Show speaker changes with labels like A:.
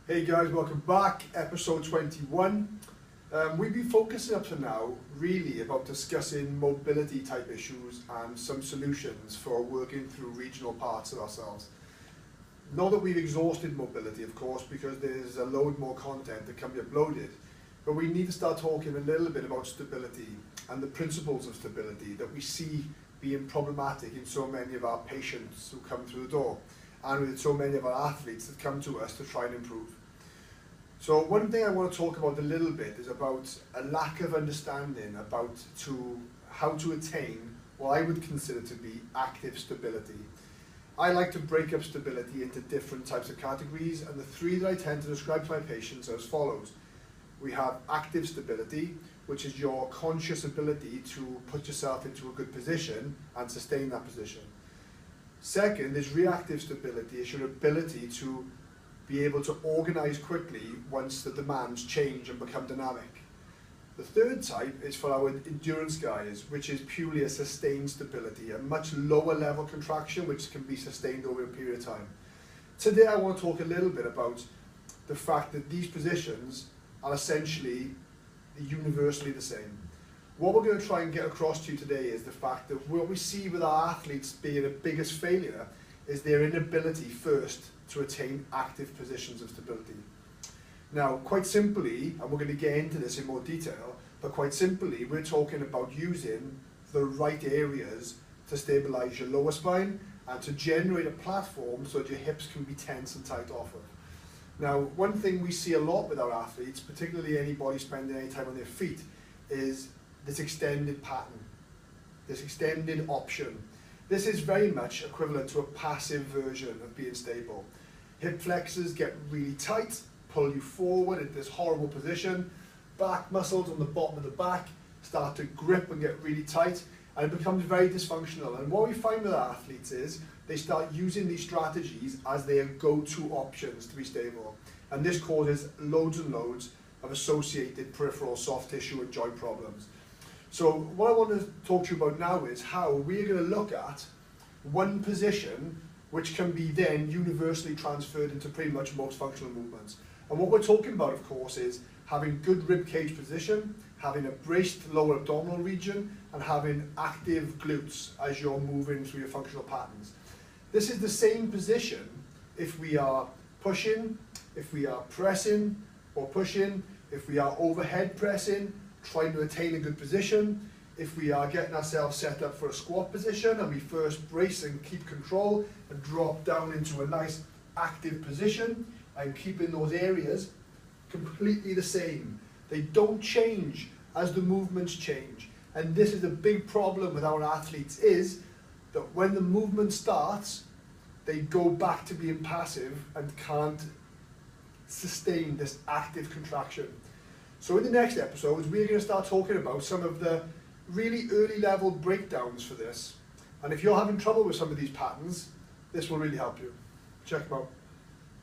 A: Hey guys, welcome back, episode 21. We've been focusing up to now really about discussing mobility type issues and some solutions for working through regional parts of ourselves. Not that we've exhausted mobility, of course, because there's a load more content that can be uploaded, but we need to start talking a little bit about stability and the principles of stability that we see being problematic in so many of our patients who come through the door, and with so many of our athletes that come to us to try and improve. So one thing I want to talk about a little bit is about a lack of understanding about how to attain what I would consider to be active stability. I like to break up stability into different types of categories, and the three that I tend to describe to my patients are as follows. We have active stability, which is your conscious ability to put yourself into a good position and sustain that position. Second is reactive stability. It's your ability to be able to organize quickly once the demands change and become dynamic. The third type is for our endurance guys, which is purely a sustained stability, a much lower level contraction which can be sustained over a period of time. Today I want to talk a little bit about the fact that these positions are essentially universally the same. What we're going to try and get across to you today is the fact that what we see with our athletes being the biggest failure is their inability first to attain active positions of stability. Now, quite simply, and we're going to get into this in more detail, but quite simply, we're talking about using the right areas to stabilize your lower spine and to generate a platform so that your hips can be tense and tight off of. Now, one thing we see a lot with our athletes, particularly anybody spending any time on their feet, is this extended pattern, this extended option. This is very much equivalent to a passive version of being stable. Hip flexors get really tight, pull you forward into this horrible position. Back muscles on the bottom of the back start to grip and get really tight, and it becomes very dysfunctional. And what we find with our athletes is they start using these strategies as their go-to options to be stable. And this causes loads and loads of associated peripheral soft tissue and joint problems. So what I want to talk to you about now is how we're going to look at one position which can be then universally transferred into pretty much most functional movements. And what we're talking about, of course, is having good rib cage position, having a braced lower abdominal region, and having active glutes as you're moving through your functional patterns. This is the same position if we are pushing, if we are pressing or pushing, if we are overhead pressing, trying to attain a good position, if we are getting ourselves set up for a squat position and we first brace and keep control and drop down into a nice active position, and keeping those areas completely the same. They don't change as the movements change. And this is a big problem with our athletes, is that when the movement starts, they go back to being passive and can't sustain this active contraction. So in the next episodes, we're going to start talking about some of the really early level breakdowns for this. And if you're having trouble with some of these patterns, this will really help you. Check them out.